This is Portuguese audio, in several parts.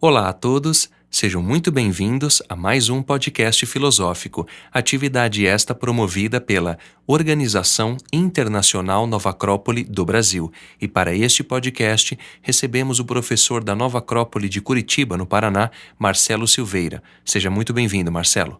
Olá a todos, sejam muito bem-vindos a mais um podcast filosófico, atividade esta promovida pela Organização Internacional Nova Acrópole do Brasil. E para este podcast, recebemos o professor da Nova Acrópole de Curitiba, no Paraná, Marcelo Silveira. Seja muito bem-vindo, Marcelo.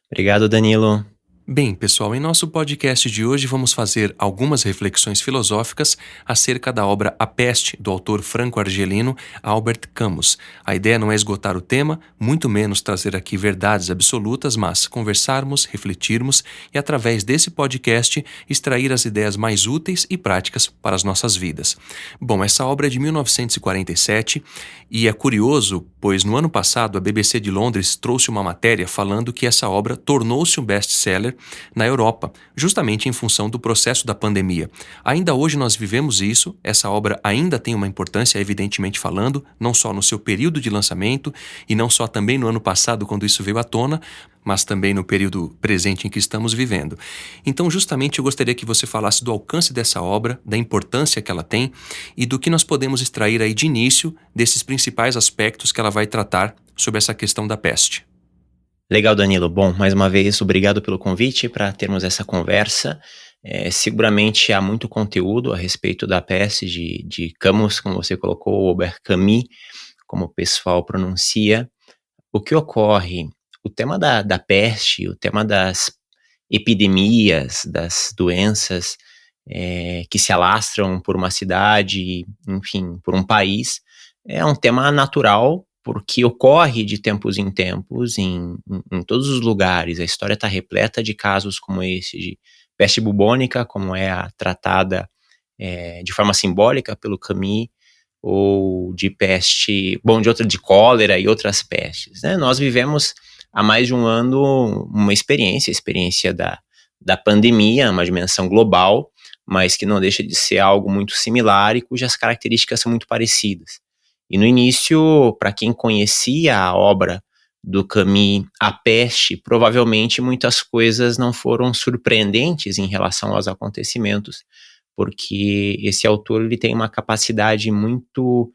Obrigado, Danilo. Bem, pessoal, em nosso podcast de hoje vamos fazer algumas reflexões filosóficas acerca da obra A Peste, do autor franco-argelino Albert Camus. A ideia não é esgotar o tema, muito menos trazer aqui verdades absolutas, mas conversarmos, refletirmos e, através desse podcast, extrair as ideias mais úteis e práticas para as nossas vidas. Bom, essa obra é de 1947 e é curioso, pois no ano passado a BBC de Londres trouxe uma matéria falando que essa obra tornou-se um best-seller na Europa, justamente em função do processo da pandemia. Ainda hoje nós vivemos isso, essa obra ainda tem uma importância, evidentemente falando, não só no seu período de lançamento e não só também no ano passado, quando isso veio à tona, mas também no período presente em que estamos vivendo. Então, justamente, eu gostaria que você falasse do alcance dessa obra, da importância que ela tem e do que nós podemos extrair aí de início desses principais aspectos que ela vai tratar sobre essa questão da peste. Legal, Danilo. Bom, mais uma vez, obrigado pelo convite para termos essa conversa. Seguramente há muito conteúdo a respeito da peste de Camus, como você colocou, Albert Camus, como o pessoal pronuncia. O que ocorre? O tema da peste, o tema das epidemias, das doenças que se alastram por uma cidade, enfim, por um país, é um tema natural, porque ocorre de tempos em tempos em todos os lugares. A história está repleta de casos como esse, de peste bubônica, como é a tratada de forma simbólica pelo Camus, ou de peste, de cólera e outras pestes, né? Nós vivemos há mais de um ano uma experiência da pandemia, uma dimensão global, mas que não deixa de ser algo muito similar e cujas características são muito parecidas. E no início, para quem conhecia a obra do Camus, A Peste, provavelmente muitas coisas não foram surpreendentes em relação aos acontecimentos, porque esse autor ele tem uma capacidade muito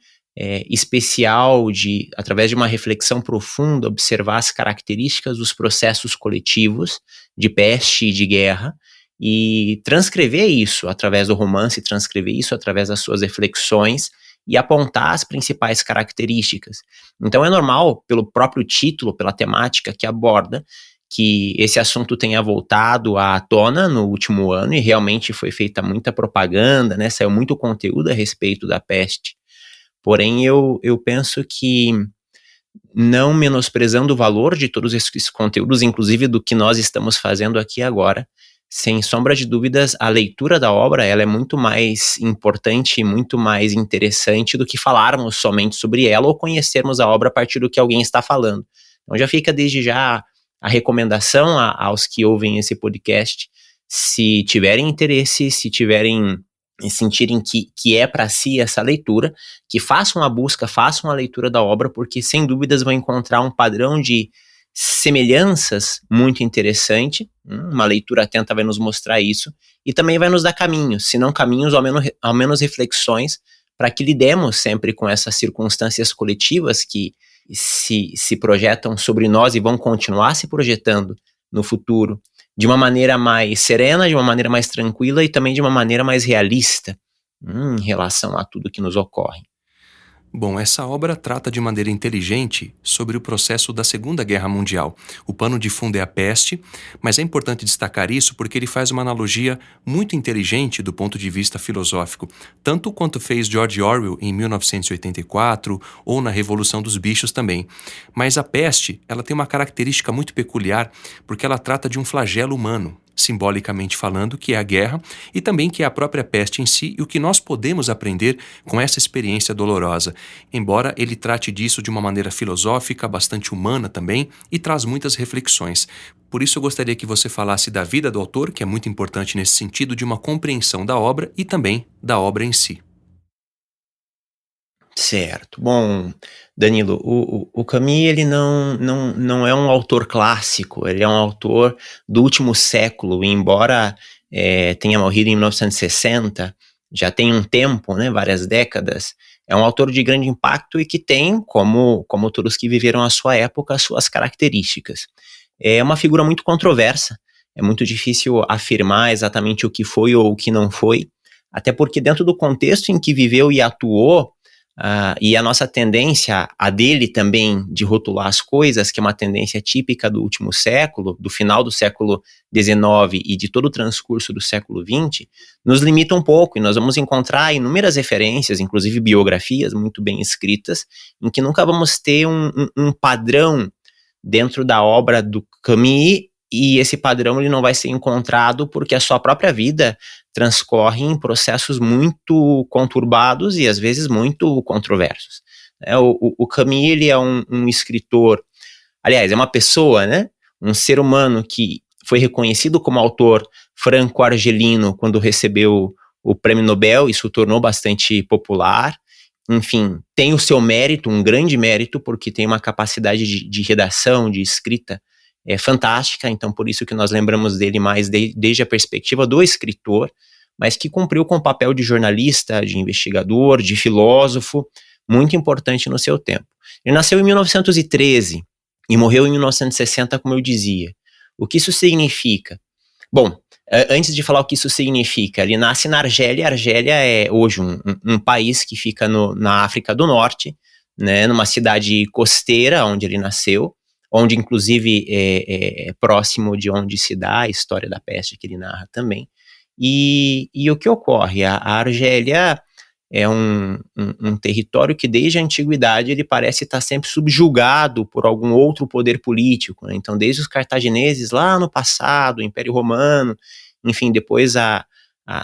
especial de, através de uma reflexão profunda, observar as características dos processos coletivos de peste e de guerra e transcrever isso através do romance, transcrever isso através das suas reflexões e apontar as principais características. Então é normal, pelo próprio título, pela temática que aborda, que esse assunto tenha voltado à tona no último ano e realmente foi feita muita propaganda, né? Saiu muito conteúdo a respeito da peste. Porém, eu penso que, não menosprezando o valor de todos esses conteúdos, inclusive do que nós estamos fazendo aqui agora, sem sombra de dúvidas, a leitura da obra ela é muito mais importante e muito mais interessante do que falarmos somente sobre ela ou conhecermos a obra a partir do que alguém está falando. Então já fica desde já a recomendação aos que ouvem esse podcast, se tiverem interesse, se tiverem sentirem que é para si essa leitura, que façam a busca, façam a leitura da obra, porque sem dúvidas vão encontrar um padrão de semelhanças muito interessante. Uma leitura atenta vai nos mostrar isso e também vai nos dar caminhos, se não caminhos, ao menos reflexões, para que lidemos sempre com essas circunstâncias coletivas que se projetam sobre nós e vão continuar se projetando no futuro de uma maneira mais serena, de uma maneira mais tranquila e também de uma maneira mais realista em relação a tudo que nos ocorre. Bom, essa obra trata de maneira inteligente sobre o processo da Segunda Guerra Mundial. O pano de fundo é a peste, mas é importante destacar isso porque ele faz uma analogia muito inteligente do ponto de vista filosófico, tanto quanto fez George Orwell em 1984 ou na Revolução dos Bichos também. Mas a peste, ela tem uma característica muito peculiar porque ela trata de um flagelo humano, simbolicamente falando, que é a guerra, e também que é a própria peste em si e o que nós podemos aprender com essa experiência dolorosa, embora ele trate disso de uma maneira filosófica, bastante humana também, e traz muitas reflexões. Por isso eu gostaria que você falasse da vida do autor, que é muito importante nesse sentido de uma compreensão da obra e também da obra em si. Certo. Bom, Danilo, o Camus ele não é um autor clássico, ele é um autor do último século, e embora tenha morrido em 1960, já tem um tempo, né, várias décadas, é um autor de grande impacto e que tem, como todos que viveram a sua época, as suas características. É uma figura muito controversa, é muito difícil afirmar exatamente o que foi ou o que não foi, até porque dentro do contexto em que viveu e atuou, e a nossa tendência, a dele também, de rotular as coisas, que é uma tendência típica do último século, do final do século XIX e de todo o transcurso do século XX, nos limita um pouco, e nós vamos encontrar inúmeras referências, inclusive biografias muito bem escritas, em que nunca vamos ter um padrão dentro da obra do Camus, e esse padrão ele não vai ser encontrado porque a sua própria vida transcorre em processos muito conturbados e às vezes muito controversos. O Camus ele é um escritor, aliás, é uma pessoa, né? Um ser humano que foi reconhecido como autor franco-argelino quando recebeu o Prêmio Nobel, isso o tornou bastante popular. Enfim, tem o seu mérito, um grande mérito, porque tem uma capacidade de redação, de escrita fantástica, então por isso que nós lembramos dele mais desde a perspectiva do escritor, mas que cumpriu com o papel de jornalista, de investigador, de filósofo, muito importante no seu tempo. Ele nasceu em 1913 e morreu em 1960, como eu dizia. O que isso significa? Bom, antes de falar o que isso significa, ele nasce na Argélia. A Argélia é hoje um país que fica na África do Norte, né, numa cidade costeira onde ele nasceu, onde inclusive é próximo de onde se dá a história da peste que ele narra também. E o que ocorre? A Argélia é um território que desde a antiguidade ele parece estar sempre subjugado por algum outro poder político, né? Então desde os cartagineses lá no passado, o Império Romano, enfim, depois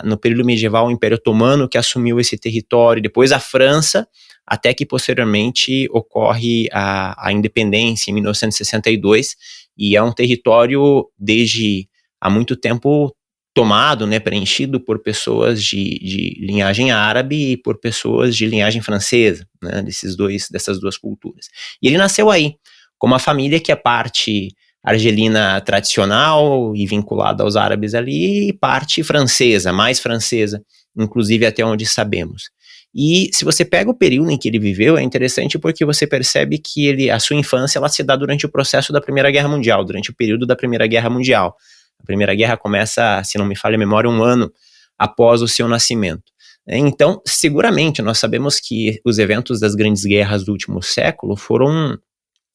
no período medieval o Império Otomano que assumiu esse território, depois a França, até que posteriormente ocorre a independência em 1962, e é um território desde há muito tempo tomado, né, preenchido por pessoas de linhagem árabe e por pessoas de linhagem francesa, né, dessas duas culturas. E ele nasceu aí, com uma família que é parte argelina tradicional e vinculada aos árabes ali, e parte francesa, mais francesa, inclusive até onde sabemos. E se você pega o período em que ele viveu, é interessante porque você percebe que a sua infância ela se dá durante o processo da Primeira Guerra Mundial, durante o período da Primeira Guerra Mundial. A Primeira Guerra começa, se não me falha a memória, 1 ano após o seu nascimento. Então, seguramente, nós sabemos que os eventos das grandes guerras do último século foram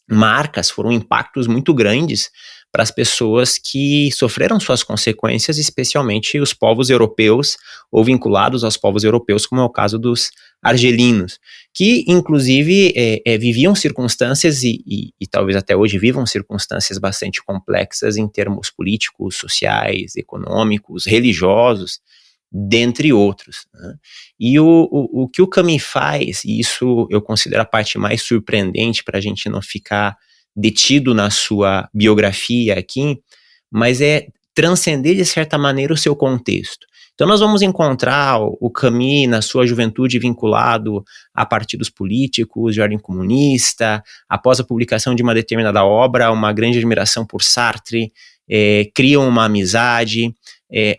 marcas, foram impactos muito grandes para as pessoas que sofreram suas consequências, especialmente os povos europeus ou vinculados aos povos europeus, como é o caso dos argelinos, que inclusive viviam circunstâncias e talvez até hoje vivam circunstâncias bastante complexas em termos políticos, sociais, econômicos, religiosos, dentre outros, né? E o que o Camus faz, e isso eu considero a parte mais surpreendente para a gente não ficar detido na sua biografia aqui, mas é transcender de certa maneira o seu contexto. Então nós vamos encontrar o Camus na sua juventude vinculado a partidos políticos de ordem comunista, após a publicação de uma determinada obra, uma grande admiração por Sartre, criam uma amizade,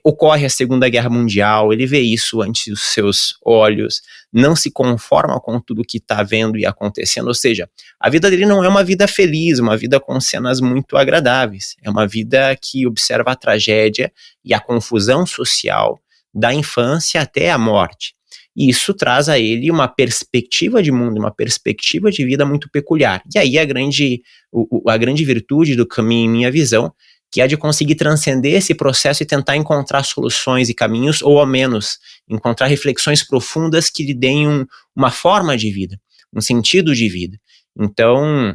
ocorre a Segunda Guerra Mundial, ele vê isso ante os seus olhos, não se conforma com tudo que está vendo e acontecendo, ou seja, a vida dele não é uma vida feliz, uma vida com cenas muito agradáveis, é uma vida que observa a tragédia e a confusão social da infância até a morte. E isso traz a ele uma perspectiva de mundo, uma perspectiva de vida muito peculiar. E aí a grande virtude do Camus, em minha visão, que é de conseguir transcender esse processo e tentar encontrar soluções e caminhos, ou ao menos encontrar reflexões profundas que lhe deem uma forma de vida, um sentido de vida. Então,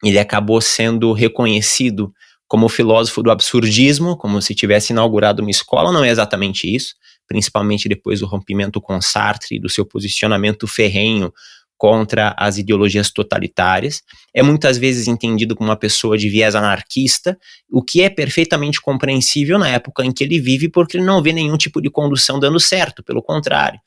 ele acabou sendo reconhecido como filósofo do absurdismo, como se tivesse inaugurado uma escola. Não é exatamente isso, principalmente depois do rompimento com Sartre e do seu posicionamento ferrenho contra as ideologias totalitárias. É muitas vezes entendido como uma pessoa de viés anarquista, o que é perfeitamente compreensível na época em que ele vive, porque ele não vê nenhum tipo de condução dando certo, pelo contrário.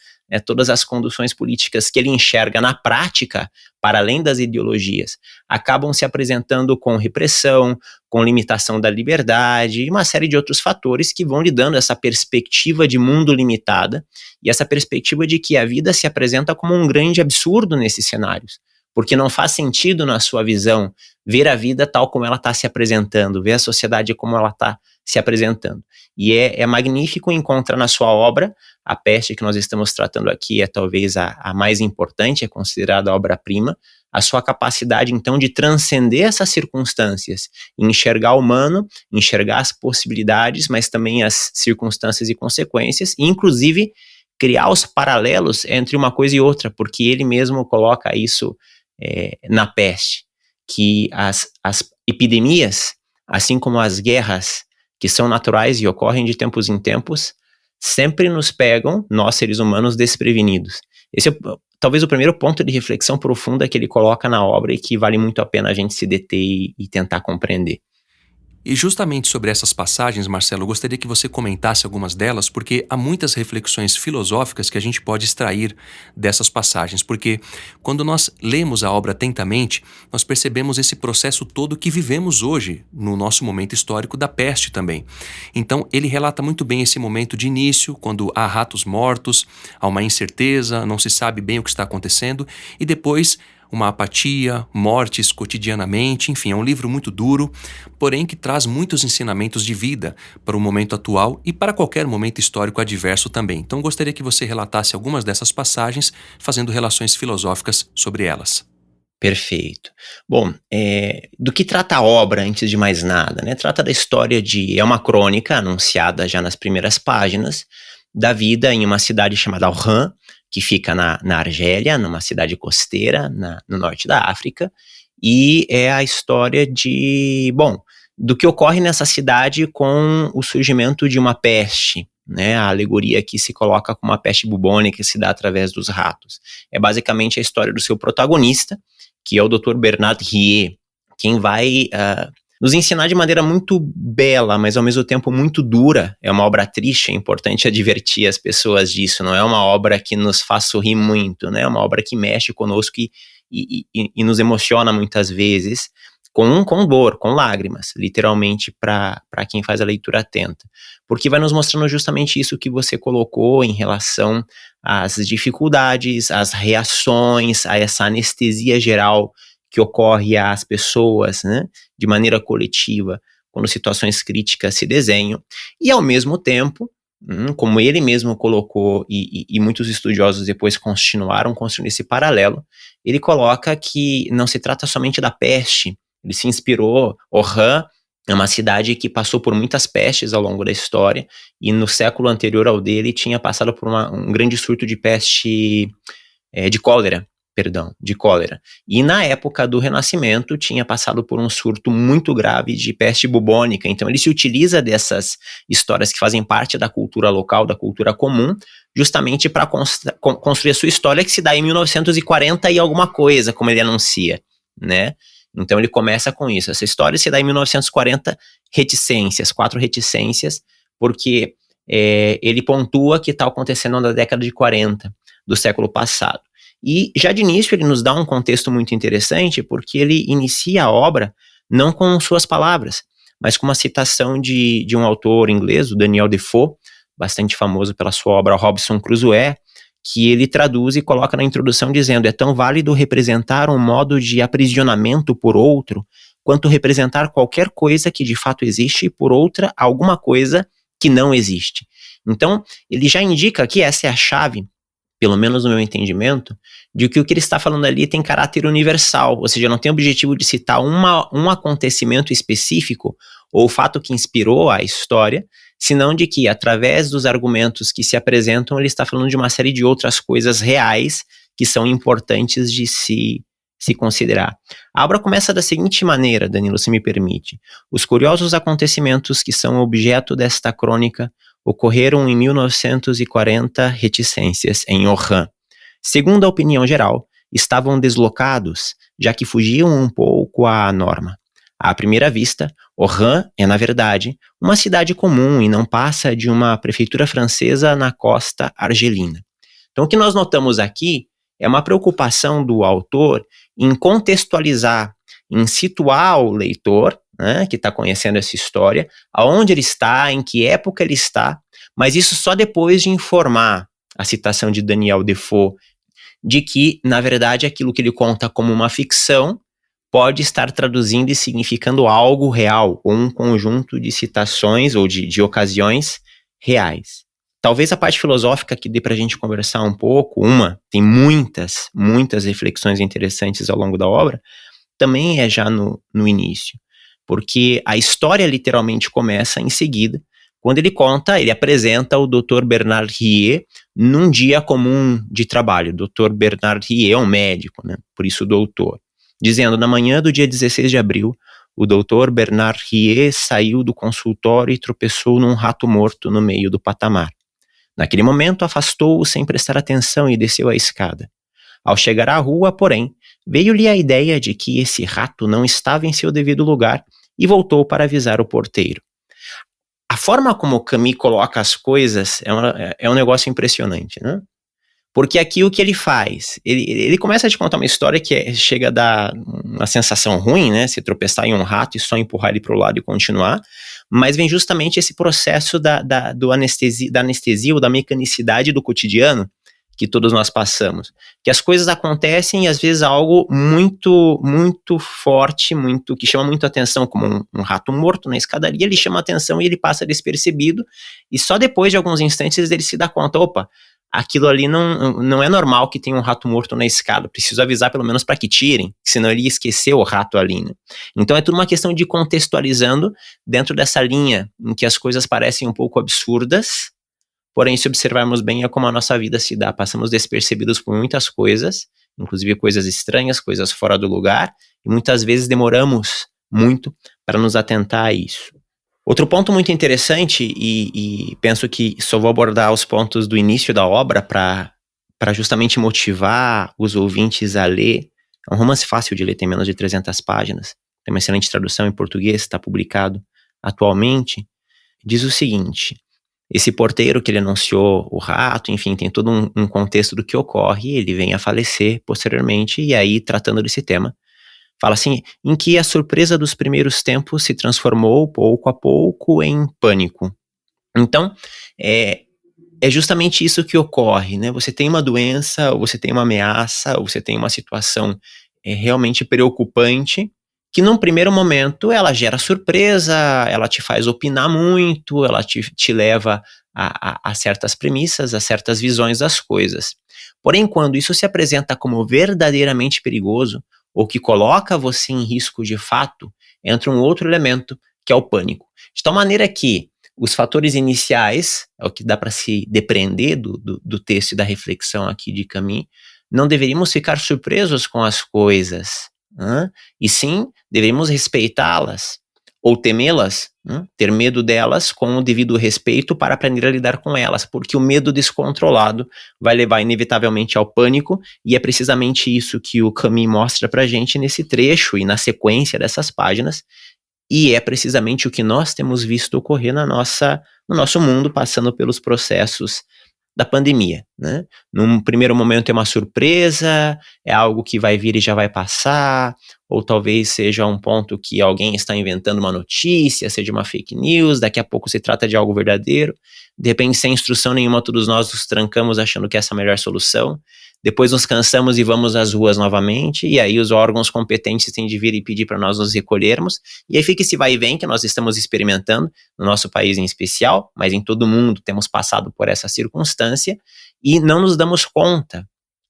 todas as conduções políticas que ele enxerga na prática, para além das ideologias, acabam se apresentando com repressão, com limitação da liberdade e uma série de outros fatores que vão lhe dando essa perspectiva de mundo limitada e essa perspectiva de que a vida se apresenta como um grande absurdo nesses cenários, porque não faz sentido na sua visão ver a vida tal como ela está se apresentando, ver a sociedade como ela está se apresentando. E é magnífico encontrar na sua obra, A Peste que nós estamos tratando aqui é talvez a mais importante, é considerada a obra-prima, a sua capacidade então de transcender essas circunstâncias, enxergar o humano, enxergar as possibilidades, mas também as circunstâncias e consequências, e inclusive criar os paralelos entre uma coisa e outra, porque ele mesmo coloca isso na Peste, que as epidemias, assim como as guerras, que são naturais e ocorrem de tempos em tempos, sempre nos pegam, nós seres humanos, desprevenidos. Esse é talvez o primeiro ponto de reflexão profunda que ele coloca na obra e que vale muito a pena a gente se deter e tentar compreender. E justamente sobre essas passagens, Marcelo, eu gostaria que você comentasse algumas delas, porque há muitas reflexões filosóficas que a gente pode extrair dessas passagens, porque quando nós lemos a obra atentamente, nós percebemos esse processo todo que vivemos hoje, no nosso momento histórico da peste também. Então, ele relata muito bem esse momento de início, quando há ratos mortos, há uma incerteza, não se sabe bem o que está acontecendo, e depois uma apatia, mortes cotidianamente, enfim, é um livro muito duro, porém que traz muitos ensinamentos de vida para o momento atual e para qualquer momento histórico adverso também. Então gostaria que você relatasse algumas dessas passagens, fazendo relações filosóficas sobre elas. Perfeito. Bom, do que trata a obra, antes de mais nada, né? Trata da história é uma crônica anunciada já nas primeiras páginas, da vida em uma cidade chamada Oran, que fica na Argélia, numa cidade costeira, no norte da África, e é a história do que ocorre nessa cidade com o surgimento de uma peste, né? A alegoria aqui se coloca como uma peste bubônica que se dá através dos ratos. É basicamente a história do seu protagonista, que é o Dr. Bernard Rieu, quem vai nos ensinar de maneira muito bela, mas ao mesmo tempo muito dura. É uma obra triste, é importante advertir as pessoas disso, não é uma obra que nos faz sorrir muito, né? É uma obra que mexe conosco e nos emociona muitas vezes, com dor, com lágrimas, literalmente, para quem faz a leitura atenta. Porque vai nos mostrando justamente isso que você colocou em relação às dificuldades, às reações, a essa anestesia geral que ocorre às pessoas, né, de maneira coletiva, quando situações críticas se desenham, e ao mesmo tempo, como ele mesmo colocou, e muitos estudiosos depois continuaram construindo esse paralelo, ele coloca que não se trata somente da peste, ele se inspirou, Oran é uma cidade que passou por muitas pestes ao longo da história, e no século anterior ao dele tinha passado por um grande surto de peste, de cólera, e na época do Renascimento tinha passado por um surto muito grave de peste bubônica. Então ele se utiliza dessas histórias que fazem parte da cultura local, da cultura comum, justamente para construir a sua história, que se dá em 1940 e alguma coisa, como ele anuncia, né? Então ele começa com isso, essa história se dá em 1940, reticências, 4 reticências, porque ele pontua que está acontecendo na década de 40 do século passado. E já de início ele nos dá um contexto muito interessante, porque ele inicia a obra não com suas palavras, mas com uma citação de um autor inglês, o Daniel Defoe, bastante famoso pela sua obra Robinson Crusoe, que ele traduz e coloca na introdução dizendo: é tão válido representar um modo de aprisionamento por outro, quanto representar qualquer coisa que de fato existe por outra alguma coisa que não existe. Então ele já indica que essa é a chave, pelo menos no meu entendimento, de que o que ele está falando ali tem caráter universal, ou seja, não tem o objetivo de citar um acontecimento específico ou o fato que inspirou a história, senão de que, através dos argumentos que se apresentam, ele está falando de uma série de outras coisas reais que são importantes de se considerar. A obra começa da seguinte maneira, Danilo, se me permite: os curiosos acontecimentos que são objeto desta crônica ocorreram em 1940 reticências em Oran. Segundo a opinião geral, estavam deslocados, já que fugiam um pouco à norma. À primeira vista, Oran é, na verdade, uma cidade comum e não passa de uma prefeitura francesa na costa argelina. Então, o que nós notamos aqui é uma preocupação do autor em contextualizar, em situar o leitor, né, que está conhecendo essa história, aonde ele está, em que época ele está, mas isso só depois de informar a citação de Daniel Defoe, de que, na verdade, aquilo que ele conta como uma ficção pode estar traduzindo e significando algo real, ou um conjunto de citações ou de ocasiões reais. Talvez a parte filosófica que dê para a gente conversar um pouco, tem muitas reflexões interessantes ao longo da obra, também é já no início, porque a história literalmente começa em seguida, quando ele apresenta o Dr. Bernard Rieu num dia comum de trabalho. O Dr. Bernard Rieu é um médico, né? Por isso doutor. Dizendo, na manhã do dia 16 de abril, o Dr. Bernard Rieu saiu do consultório e tropeçou num rato morto no meio do patamar. Naquele momento, afastou-o sem prestar atenção e desceu a escada. Ao chegar à rua, porém, veio-lhe a ideia de que esse rato não estava em seu devido lugar e voltou para avisar o porteiro. A forma como o Camus coloca as coisas é um negócio impressionante, né? Porque aqui o que ele faz? Ele começa a te contar uma história que chega a dar uma sensação ruim, né? Se tropeçar em um rato e só empurrar ele para o lado e continuar, mas vem justamente esse processo da anestesia ou da mecanicidade do cotidiano que todos nós passamos. Que as coisas acontecem e às vezes algo muito, muito forte, que chama muito atenção, como um rato morto na escadaria, ele chama atenção e ele passa despercebido, e só depois de alguns instantes ele se dá conta, opa, aquilo ali não é normal que tenha um rato morto na escada, preciso avisar pelo menos para que tirem, senão ele ia esquecer o rato ali, né? Então é tudo uma questão de contextualizando dentro dessa linha em que as coisas parecem um pouco absurdas, porém, se observarmos bem, é como a nossa vida se dá. Passamos despercebidos por muitas coisas, inclusive coisas estranhas, coisas fora do lugar, e muitas vezes demoramos muito para nos atentar a isso. Outro ponto muito interessante, e penso que só vou abordar os pontos do início da obra para justamente motivar os ouvintes a ler. É um romance fácil de ler, tem menos de 300 páginas, tem uma excelente tradução em português, está publicado atualmente. Diz o seguinte: esse porteiro que ele anunciou o rato, enfim, tem todo um contexto do que ocorre, ele vem a falecer posteriormente, e aí, tratando desse tema, fala assim, em que a surpresa dos primeiros tempos se transformou, pouco a pouco, em pânico. Então, é justamente isso que ocorre, né? Você tem uma doença, ou você tem uma ameaça, ou você tem uma situação realmente preocupante, que num primeiro momento ela gera surpresa, ela te faz opinar muito, ela te leva a certas premissas, a certas visões das coisas. Porém, quando isso se apresenta como verdadeiramente perigoso, ou que coloca você em risco de fato, entra um outro elemento, que é o pânico. De tal maneira que os fatores iniciais, é o que dá para se depreender do texto e da reflexão aqui de Camus, não deveríamos ficar surpresos com as coisas, e sim, devemos respeitá-las ou temê-las, ter medo delas com o devido respeito para aprender a lidar com elas, porque o medo descontrolado vai levar inevitavelmente ao pânico, e é precisamente isso que o Camus mostra pra gente nesse trecho e na sequência dessas páginas, e é precisamente o que nós temos visto ocorrer no nosso mundo, passando pelos processos da pandemia, né? Num primeiro momento é uma surpresa, é algo que vai vir e já vai passar, ou talvez seja um ponto que alguém está inventando uma notícia, seja uma fake news, daqui a pouco se trata de algo verdadeiro, de repente sem instrução nenhuma todos nós nos trancamos achando que essa é a melhor solução, depois nos cansamos e vamos às ruas novamente, e aí os órgãos competentes têm de vir e pedir para nós nos recolhermos, e aí fica esse vai e vem que nós estamos experimentando, no nosso país em especial, mas em todo o mundo temos passado por essa circunstância, e não nos damos conta,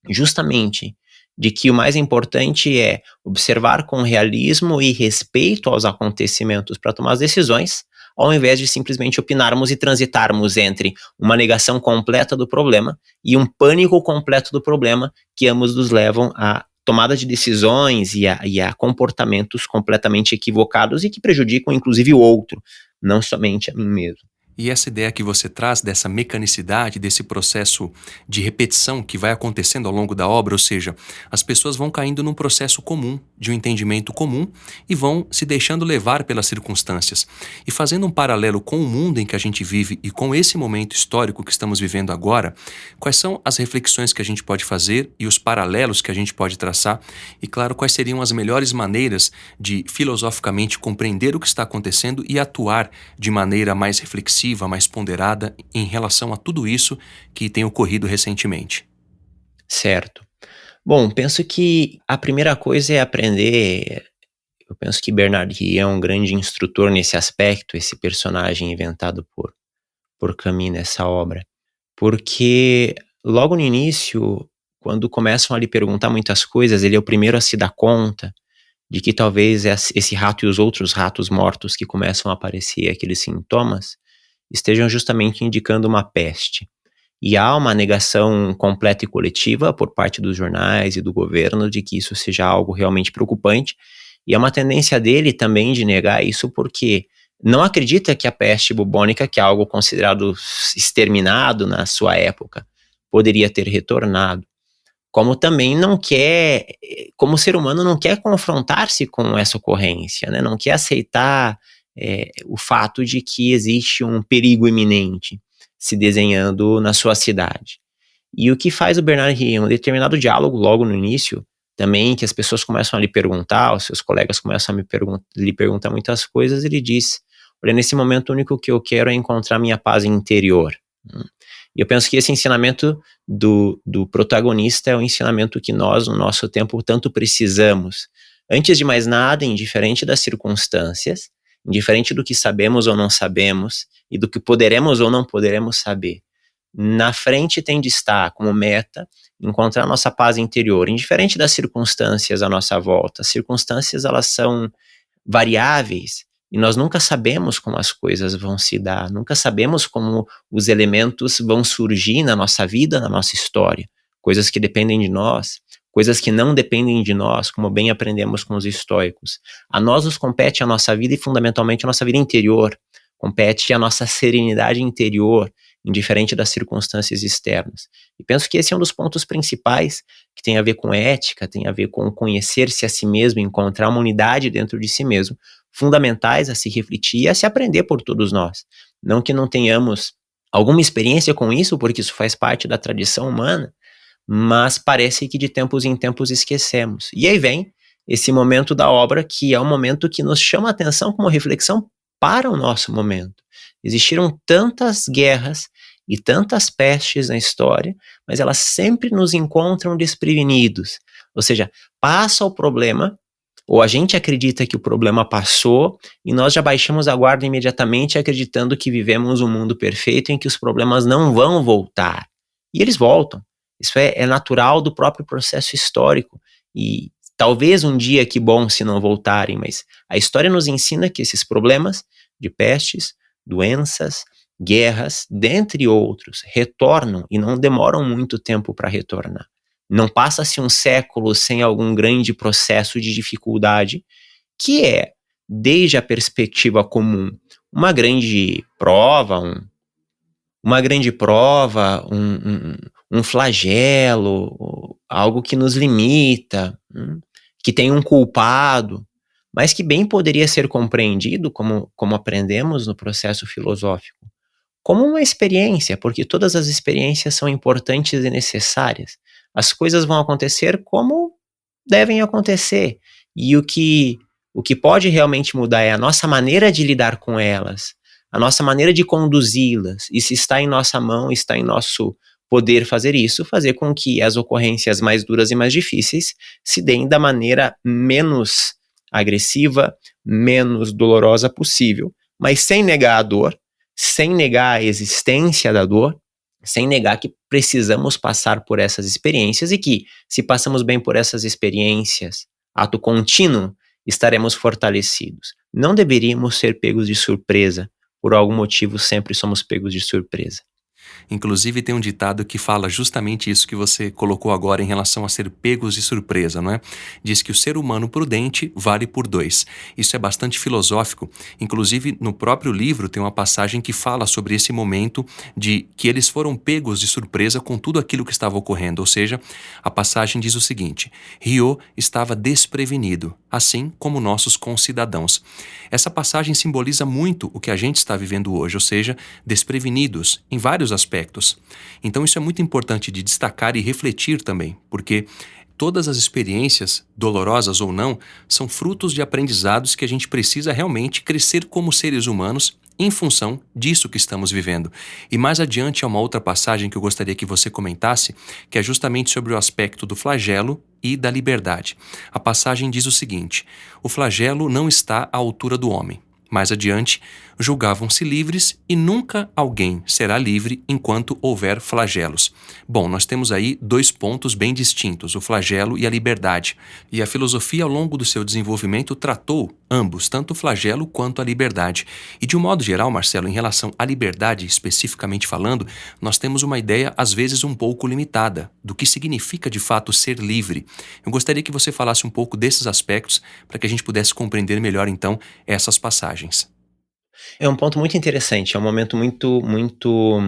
justamente, de que o mais importante é observar com realismo e respeito aos acontecimentos para tomar as decisões, ao invés de simplesmente opinarmos e transitarmos entre uma negação completa do problema e um pânico completo do problema, que ambos nos levam a tomada de decisões e a comportamentos completamente equivocados e que prejudicam inclusive o outro, não somente a mim mesmo. E essa ideia que você traz dessa mecanicidade, desse processo de repetição que vai acontecendo ao longo da obra, ou seja, as pessoas vão caindo num processo comum, de um entendimento comum e vão se deixando levar pelas circunstâncias. E fazendo um paralelo com o mundo em que a gente vive e com esse momento histórico que estamos vivendo agora, quais são as reflexões que a gente pode fazer e os paralelos que a gente pode traçar? E, claro, quais seriam as melhores maneiras de filosoficamente compreender o que está acontecendo e atuar de maneira mais reflexiva, mais ponderada em relação a tudo isso que tem ocorrido recentemente? Certo. Bom, penso que a primeira coisa é aprender. Eu penso que Bernard Rie é um grande instrutor nesse aspecto, esse personagem inventado por Camus nessa obra. Porque logo no início, quando começam a lhe perguntar muitas coisas, ele é o primeiro a se dar conta de que talvez esse rato e os outros ratos mortos que começam a aparecer, aqueles sintomas, estejam justamente indicando uma peste. E há uma negação completa e coletiva por parte dos jornais e do governo de que isso seja algo realmente preocupante, e é uma tendência dele também de negar isso porque não acredita que a peste bubônica, que é algo considerado exterminado na sua época, poderia ter retornado. Como também não quer, como ser humano não quer confrontar-se com essa ocorrência, né? Não quer aceitar o fato de que existe um perigo iminente se desenhando na sua cidade. E o que faz o Bernard Rie, um determinado diálogo logo no início, também que as pessoas começam a lhe perguntar, os seus colegas começam a lhe perguntar muitas coisas, ele diz, olha, nesse momento o único que eu quero é encontrar minha paz interior. E eu penso que esse ensinamento do protagonista é o ensinamento que nós, no nosso tempo, tanto precisamos. Antes de mais nada, indiferente das circunstâncias, indiferente do que sabemos ou não sabemos, e do que poderemos ou não poderemos saber, na frente tem de estar como meta encontrar nossa paz interior, indiferente das circunstâncias à nossa volta. As circunstâncias, elas são variáveis e nós nunca sabemos como as coisas vão se dar, nunca sabemos como os elementos vão surgir na nossa vida, na nossa história, coisas que dependem de nós, coisas que não dependem de nós, como bem aprendemos com os estoicos. A nós nos compete a nossa vida e fundamentalmente a nossa vida interior, compete a nossa serenidade interior, indiferente das circunstâncias externas. E penso que esse é um dos pontos principais que tem a ver com ética, tem a ver com conhecer-se a si mesmo, encontrar uma unidade dentro de si mesmo, fundamentais a se refletir e a se aprender por todos nós. Não que não tenhamos alguma experiência com isso, porque isso faz parte da tradição humana, mas parece que de tempos em tempos esquecemos. E aí vem esse momento da obra, que é um momento que nos chama a atenção como reflexão para o nosso momento. Existiram tantas guerras e tantas pestes na história, mas elas sempre nos encontram desprevenidos. Ou seja, passa o problema, ou a gente acredita que o problema passou, e nós já baixamos a guarda imediatamente, acreditando que vivemos um mundo perfeito em que os problemas não vão voltar. E eles voltam. Isso é natural do próprio processo histórico. E talvez um dia, que bom se não voltarem, mas a história nos ensina que esses problemas de pestes, doenças, guerras, dentre outros, retornam e não demoram muito tempo para retornar. Não passa-se um século sem algum grande processo de dificuldade, que é, desde a perspectiva comum, uma grande prova, um flagelo, algo que nos limita, que tem um culpado, mas que bem poderia ser compreendido, como aprendemos no processo filosófico, como uma experiência, porque todas as experiências são importantes e necessárias. As coisas vão acontecer como devem acontecer, e o que pode realmente mudar é a nossa maneira de lidar com elas, a nossa maneira de conduzi-las, e se está em nossa mão, está em nosso poder fazer isso, fazer com que as ocorrências mais duras e mais difíceis se deem da maneira menos agressiva, menos dolorosa possível, mas sem negar a dor, sem negar a existência da dor, sem negar que precisamos passar por essas experiências e que, se passamos bem por essas experiências, ato contínuo, estaremos fortalecidos. Não deveríamos ser pegos de surpresa. Por algum motivo, sempre somos pegos de surpresa. Inclusive tem um ditado que fala justamente isso que você colocou agora em relação a ser pegos de surpresa, não é? Diz que o ser humano prudente vale por dois. Isso é bastante filosófico. Inclusive no próprio livro tem uma passagem que fala sobre esse momento de que eles foram pegos de surpresa com tudo aquilo que estava ocorrendo. Ou seja, a passagem diz o seguinte: Ryo estava desprevenido, assim como nossos concidadãos. Essa passagem simboliza muito o que a gente está vivendo hoje, ou seja, desprevenidos em vários aspectos. Então isso é muito importante de destacar e refletir também, porque todas as experiências, dolorosas ou não, são frutos de aprendizados que a gente precisa realmente crescer como seres humanos em função disso que estamos vivendo. E mais adiante há uma outra passagem que eu gostaria que você comentasse, que é justamente sobre o aspecto do flagelo e da liberdade. A passagem diz o seguinte: o flagelo não está à altura do homem. Mais adiante, julgavam-se livres e nunca alguém será livre enquanto houver flagelos. Bom, nós temos aí dois pontos bem distintos, o flagelo e a liberdade. E a filosofia, ao longo do seu desenvolvimento, tratou ambos, tanto o flagelo quanto a liberdade. E de um modo geral, Marcelo, em relação à liberdade, especificamente falando, nós temos uma ideia, às vezes, um pouco limitada do que significa de fato ser livre. Eu gostaria que você falasse um pouco desses aspectos para que a gente pudesse compreender melhor, então, essas passagens. É um ponto muito interessante, é um momento muito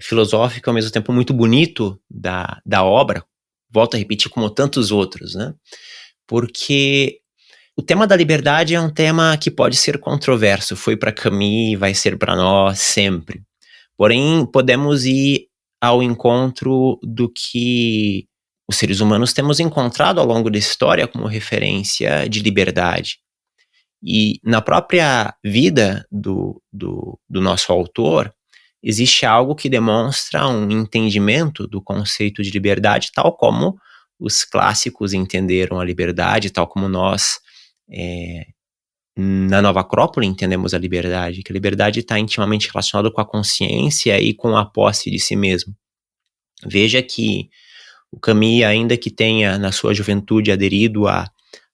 filosófico, ao mesmo tempo muito bonito da obra, volto a repetir, como tantos outros, né? Porque o tema da liberdade é um tema que pode ser controverso, foi para Camus e vai ser para nós sempre. Porém, podemos ir ao encontro do que os seres humanos temos encontrado ao longo da história como referência de liberdade. E na própria vida do nosso autor, existe algo que demonstra um entendimento do conceito de liberdade, tal como os clássicos entenderam a liberdade, tal como nós, na Nova Acrópole, entendemos a liberdade, que a liberdade está intimamente relacionada com a consciência e com a posse de si mesmo. Veja que o Camus, ainda que tenha na sua juventude aderido a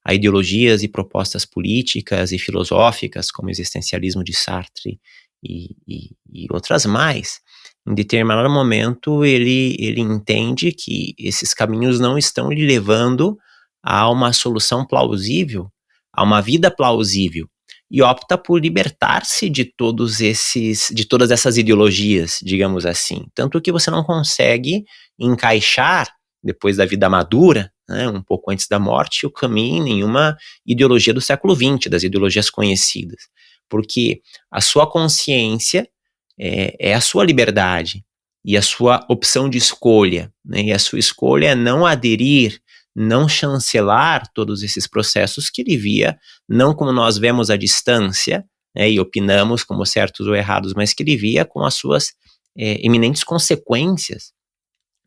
ideologias e propostas políticas e filosóficas, como o existencialismo de Sartre e outras mais, em determinado momento ele entende que esses caminhos não estão lhe levando a uma solução plausível, a uma vida plausível, e opta por libertar-se de todas essas ideologias, digamos assim. Tanto que você não consegue encaixar, depois da vida madura, né, um pouco antes da morte, o Camus em nenhuma ideologia do século XX, das ideologias conhecidas. Porque a sua consciência é a sua liberdade e a sua opção de escolha, né, e a sua escolha é não aderir, não chancelar todos esses processos que ele via, não como nós vemos à distância, né, e opinamos como certos ou errados, mas que ele via com as suas eminentes consequências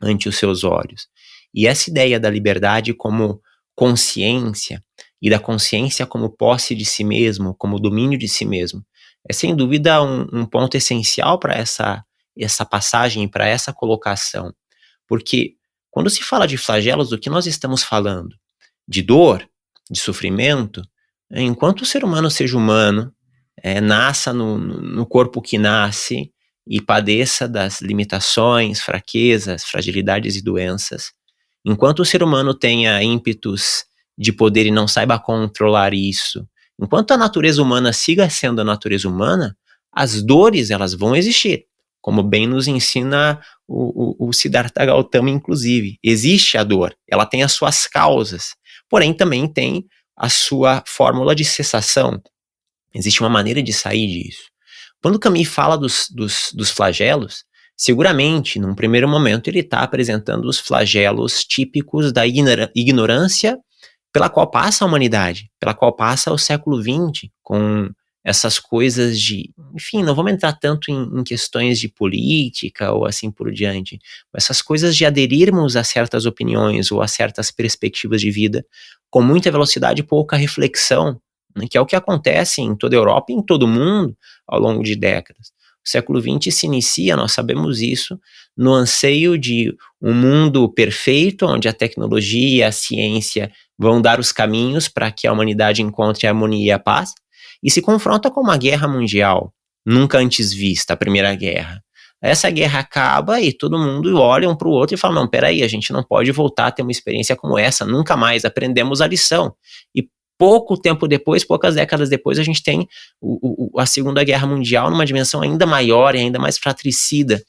ante os seus olhos. E essa ideia da liberdade como consciência, e da consciência como posse de si mesmo, como domínio de si mesmo, é sem dúvida um ponto essencial para essa passagem, para essa colocação. Porque quando se fala de flagelos, do que nós estamos falando? De dor, de sofrimento? Enquanto o ser humano seja humano, nasça no corpo que nasce, e padeça das limitações, fraquezas, fragilidades e doenças, enquanto o ser humano tenha ímpetos de poder e não saiba controlar isso, enquanto a natureza humana siga sendo a natureza humana, as dores elas vão existir, como bem nos ensina o Siddhartha Gautama, inclusive. Existe a dor, ela tem as suas causas, porém também tem a sua fórmula de cessação. Existe uma maneira de sair disso. Quando Camus fala dos flagelos, seguramente, num primeiro momento, ele está apresentando os flagelos típicos da ignorância pela qual passa a humanidade, pela qual passa o século XX, com essas coisas de... Enfim, não vamos entrar tanto em questões de política ou assim por diante, mas essas coisas de aderirmos a certas opiniões ou a certas perspectivas de vida com muita velocidade e pouca reflexão, né, que é o que acontece em toda a Europa e em todo o mundo ao longo de décadas. O século XX se inicia, nós sabemos isso, no anseio de um mundo perfeito, onde a tecnologia e a ciência vão dar os caminhos para que a humanidade encontre a harmonia e a paz, e se confronta com uma guerra mundial, nunca antes vista, a Primeira Guerra. essa guerra acaba e todo mundo olha um para o outro e fala, não, peraí, a gente não pode voltar a ter uma experiência como essa, nunca mais, aprendemos a lição. E pouco tempo depois, poucas décadas depois, a gente tem a Segunda Guerra Mundial numa dimensão ainda maior e ainda mais fratricida.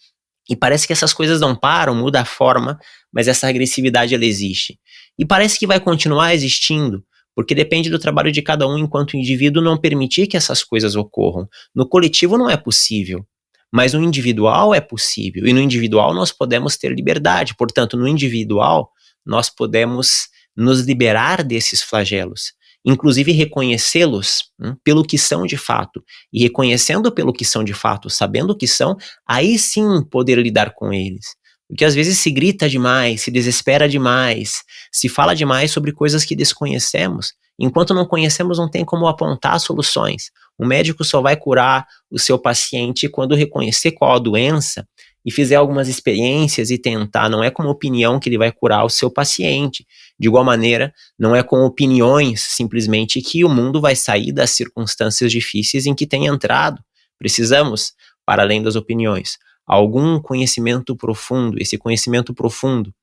E parece que essas coisas não param, muda a forma, mas essa agressividade ela existe. E parece que vai continuar existindo, porque depende do trabalho de cada um enquanto indivíduo não permitir que essas coisas ocorram. No coletivo não é possível, mas no individual é possível. E no individual nós podemos ter liberdade. Portanto, no individual nós podemos nos liberar desses flagelos, inclusive reconhecê-los pelo que são de fato. E reconhecendo pelo que são de fato, sabendo o que são, aí sim poder lidar com eles. Porque às vezes se grita demais, se desespera demais, se fala demais sobre coisas que desconhecemos. Enquanto não conhecemos, não tem como apontar soluções. O médico só vai curar o seu paciente quando reconhecer qual a doença e fizer algumas experiências e tentar. Não é com opinião que ele vai curar o seu paciente. De igual maneira, não é com opiniões simplesmente que o mundo vai sair das circunstâncias difíceis em que tem entrado. Precisamos, para além das opiniões, algum conhecimento profundo. Esse conhecimento profundo,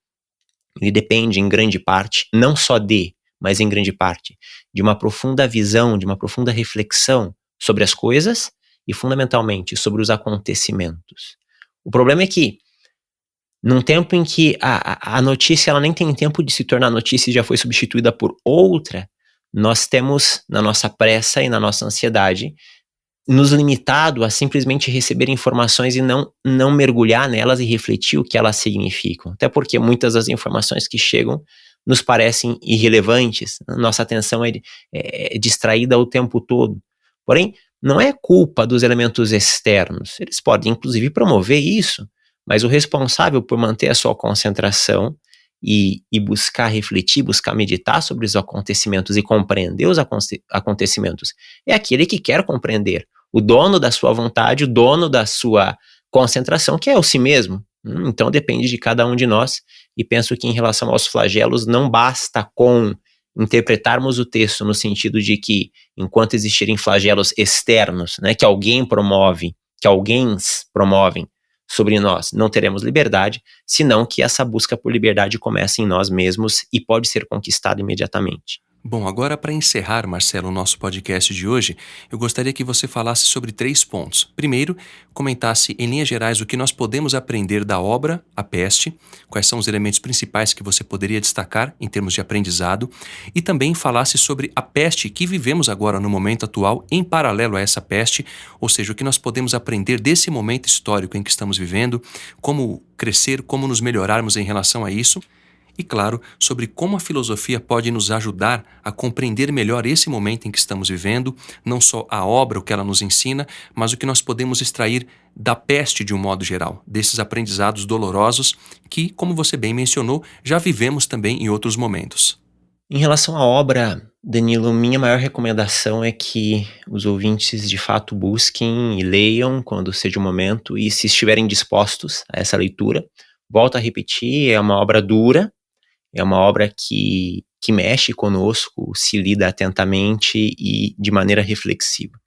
ele depende em grande parte, não só mas em grande parte, de uma profunda visão, de uma profunda reflexão sobre as coisas e, fundamentalmente, sobre os acontecimentos. O problema é que, num tempo em que a notícia ela nem tem tempo de se tornar notícia e já foi substituída por outra, nós temos, na nossa pressa e na nossa ansiedade, nos limitado a simplesmente receber informações e não mergulhar nelas e refletir o que elas significam. Até porque muitas das informações que chegam nos parecem irrelevantes, nossa atenção é distraída o tempo todo. Porém, não é culpa dos elementos externos, eles podem inclusive promover isso, mas o responsável por manter a sua concentração e buscar refletir, buscar meditar sobre os acontecimentos e compreender os acontecimentos é aquele que quer compreender. O dono da sua vontade, o dono da sua concentração, que é o si mesmo. Então depende de cada um de nós, e penso que em relação aos flagelos não basta com interpretarmos o texto no sentido de que enquanto existirem flagelos externos, né, que alguém promove, que alguém promovem sobre nós, não teremos liberdade, senão que essa busca por liberdade começa em nós mesmos e pode ser conquistada imediatamente. Bom, agora para encerrar, Marcelo, o nosso podcast de hoje, eu gostaria que você falasse sobre 3 pontos. Primeiro, comentasse em linhas gerais o que nós podemos aprender da obra A Peste, quais são os elementos principais que você poderia destacar em termos de aprendizado, e também falasse sobre a peste que vivemos agora no momento atual, em paralelo a essa peste, ou seja, o que nós podemos aprender desse momento histórico em que estamos vivendo, como crescer, como nos melhorarmos em relação a isso. E, claro, sobre como a filosofia pode nos ajudar a compreender melhor esse momento em que estamos vivendo, não só a obra, o que ela nos ensina, mas o que nós podemos extrair da peste de um modo geral, desses aprendizados dolorosos que, como você bem mencionou, já vivemos também em outros momentos. Em relação à obra, Danilo, minha maior recomendação é que os ouvintes de fato busquem e leiam quando seja o momento, e se estiverem dispostos a essa leitura, volto a repetir, é uma obra dura, é uma obra que mexe conosco, se lida atentamente e de maneira reflexiva.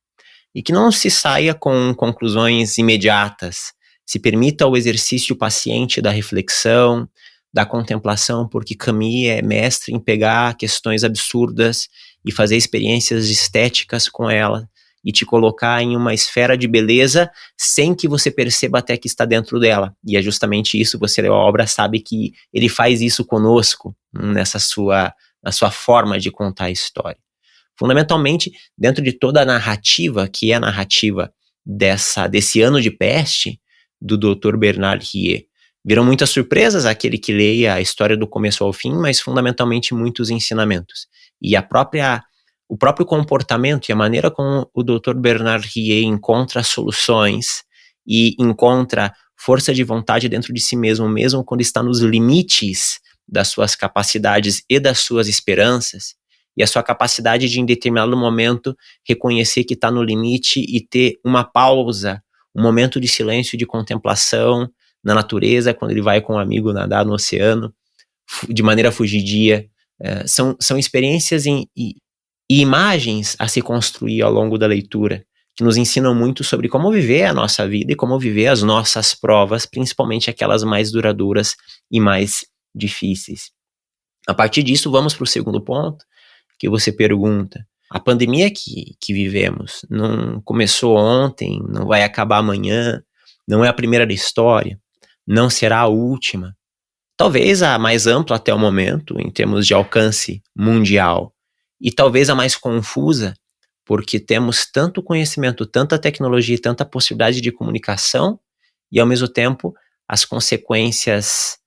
E que não se saia com conclusões imediatas, se permita o exercício paciente da reflexão, da contemplação, porque Camus é mestre em pegar questões absurdas e fazer experiências estéticas com ela e te colocar em uma esfera de beleza sem que você perceba até que está dentro dela. E é justamente isso, você leu a obra, sabe que ele faz isso conosco, na sua forma de contar a história. Fundamentalmente, dentro de toda a narrativa, que é a narrativa desse ano de peste, do Dr. Bernard Rieu, virão muitas surpresas àquele que leia a história do começo ao fim, mas fundamentalmente muitos ensinamentos. E o próprio comportamento e a maneira como o Dr. Bernard Rieu encontra soluções e encontra força de vontade dentro de si mesmo, mesmo quando está nos limites das suas capacidades e das suas esperanças, e a sua capacidade de, em determinado momento, reconhecer que está no limite e ter uma pausa, um momento de silêncio e de contemplação na natureza, quando ele vai com um amigo nadar no oceano, de maneira fugidia. São experiências e imagens a se construir ao longo da leitura, que nos ensinam muito sobre como viver a nossa vida e como viver as nossas provas, principalmente aquelas mais duradouras e mais difíceis. A partir disso, vamos para o segundo ponto, que você pergunta. A pandemia que vivemos não começou ontem, não vai acabar amanhã, não é a primeira da história, não será a última. Talvez a mais ampla até o momento, em termos de alcance mundial, e talvez a mais confusa, porque temos tanto conhecimento, tanta tecnologia, tanta possibilidade de comunicação, e ao mesmo tempo as consequências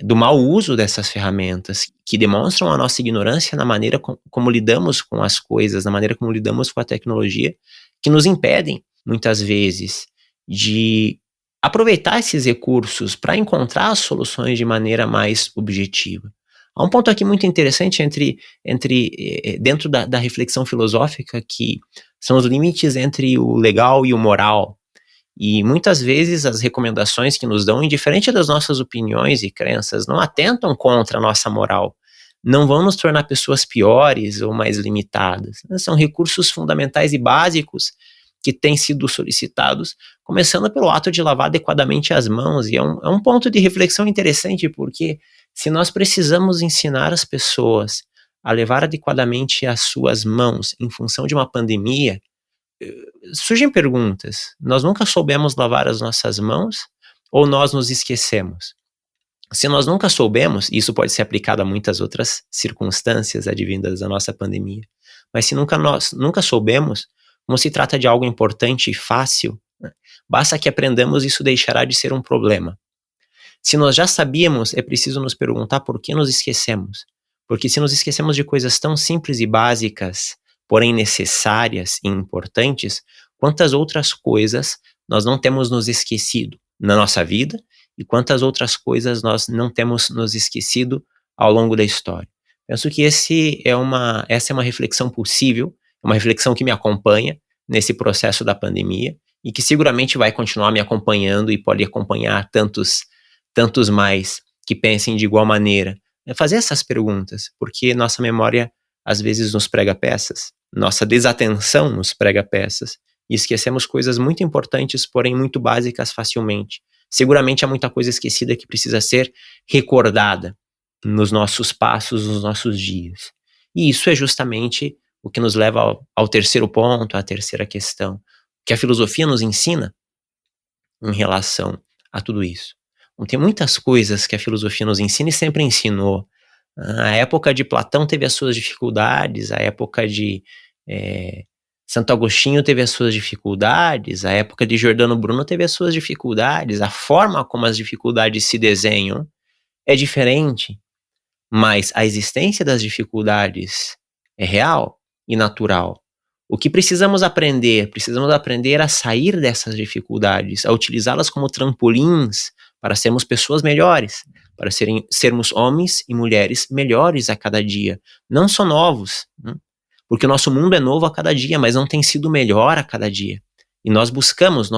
do mau uso dessas ferramentas, que demonstram a nossa ignorância na maneira como lidamos com as coisas, na maneira como lidamos com a tecnologia, que nos impedem, muitas vezes, de aproveitar esses recursos para encontrar as soluções de maneira mais objetiva. Há um ponto aqui muito interessante dentro da reflexão filosófica, que são os limites entre o legal e o moral. E muitas vezes as recomendações que nos dão, indiferente das nossas opiniões e crenças, não atentam contra a nossa moral, não vão nos tornar pessoas piores ou mais limitadas. São recursos fundamentais e básicos que têm sido solicitados, começando pelo ato de lavar adequadamente as mãos. E é um ponto de reflexão interessante, porque se nós precisamos ensinar as pessoas a levar adequadamente as suas mãos em função de uma pandemia, surgem perguntas. Nós nunca soubemos lavar as nossas mãos ou nós nos esquecemos? Se nós nunca soubemos, isso pode ser aplicado a muitas outras circunstâncias advindas da nossa pandemia, mas se nós nunca soubemos, como se trata de algo importante e fácil, né, basta que aprendamos, isso deixará de ser um problema. Se nós já sabíamos, é preciso nos perguntar por que nos esquecemos. Porque se nos esquecemos de coisas tão simples e básicas, porém necessárias e importantes, quantas outras coisas nós não temos nos esquecido na nossa vida e quantas outras coisas nós não temos nos esquecido ao longo da história. Penso que essa é uma reflexão possível, uma reflexão que me acompanha nesse processo da pandemia e que seguramente vai continuar me acompanhando e pode acompanhar tantos mais que pensem de igual maneira. Fazer essas perguntas, porque nossa memória às vezes nos prega peças, nossa desatenção nos prega peças e esquecemos coisas muito importantes, porém muito básicas facilmente. Seguramente há muita coisa esquecida que precisa ser recordada nos nossos passos, nos nossos dias. E isso é justamente o que nos leva ao terceiro ponto, à terceira questão, que a filosofia nos ensina em relação a tudo isso. Tem muitas coisas que a filosofia nos ensina e sempre ensinou. A época de Platão teve as suas dificuldades, a época de Santo Agostinho teve as suas dificuldades, a época de Giordano Bruno teve as suas dificuldades, a forma como as dificuldades se desenham é diferente, mas a existência das dificuldades é real e natural. O que precisamos aprender a sair dessas dificuldades, a utilizá-las como trampolins para sermos pessoas melhores, para sermos homens e mulheres melhores a cada dia, não só novos, né? Porque o nosso mundo é novo a cada dia, mas não tem sido melhor a cada dia. E nós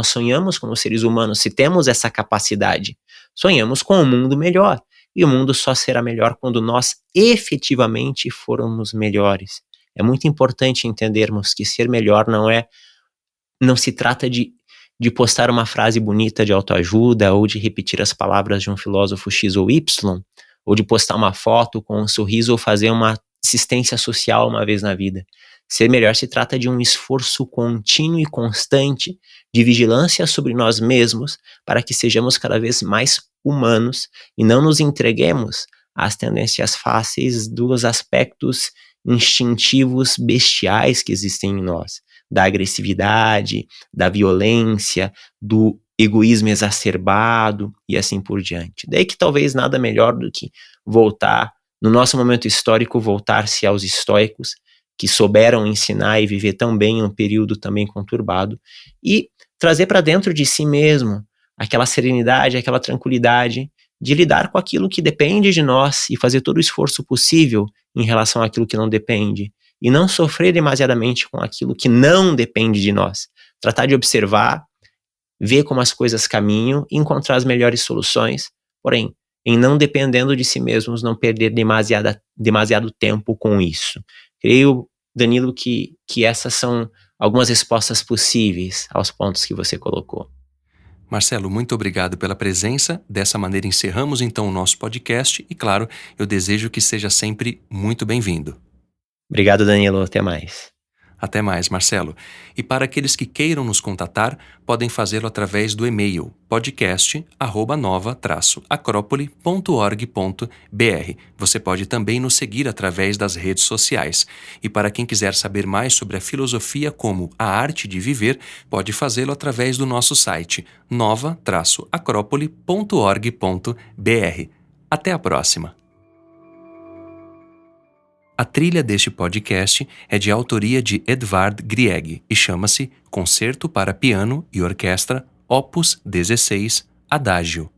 sonhamos como seres humanos, se temos essa capacidade, sonhamos com um mundo melhor. E o mundo só será melhor quando nós efetivamente formos melhores. É muito importante entendermos que ser melhor não se trata de postar uma frase bonita de autoajuda, ou de repetir as palavras de um filósofo X ou Y, ou de postar uma foto com um sorriso, ou fazer uma assistência social uma vez na vida. Ser melhor se trata de um esforço contínuo e constante de vigilância sobre nós mesmos, para que sejamos cada vez mais humanos e não nos entreguemos às tendências fáceis dos aspectos instintivos bestiais que existem em nós, da agressividade, da violência, do egoísmo exacerbado e assim por diante. Daí que talvez nada melhor do que voltar, no nosso momento histórico, voltar-se aos estoicos, que souberam ensinar e viver tão bem em um período também conturbado, e trazer para dentro de si mesmo aquela serenidade, aquela tranquilidade de lidar com aquilo que depende de nós e fazer todo o esforço possível em relação àquilo que não depende, e não sofrer demasiadamente com aquilo que não depende de nós. Tratar de observar, ver como as coisas caminham e encontrar as melhores soluções, porém, em não dependendo de si mesmos, não perder demasiado tempo com isso. Creio, Danilo, que essas são algumas respostas possíveis aos pontos que você colocou. Marcelo, muito obrigado pela presença. Dessa maneira encerramos então o nosso podcast e, claro, eu desejo que seja sempre muito bem-vindo. Obrigado, Danilo. Até mais. Até mais, Marcelo. E para aqueles que queiram nos contatar, podem fazê-lo através do e-mail podcast@nova-acropole.org.br. Você pode também nos seguir através das redes sociais. E para quem quiser saber mais sobre a filosofia como a arte de viver, pode fazê-lo através do nosso site nova-acropole.org.br. Até a próxima! A trilha deste podcast é de autoria de Edvard Grieg e chama-se Concerto para Piano e Orquestra, Opus 16, Adagio.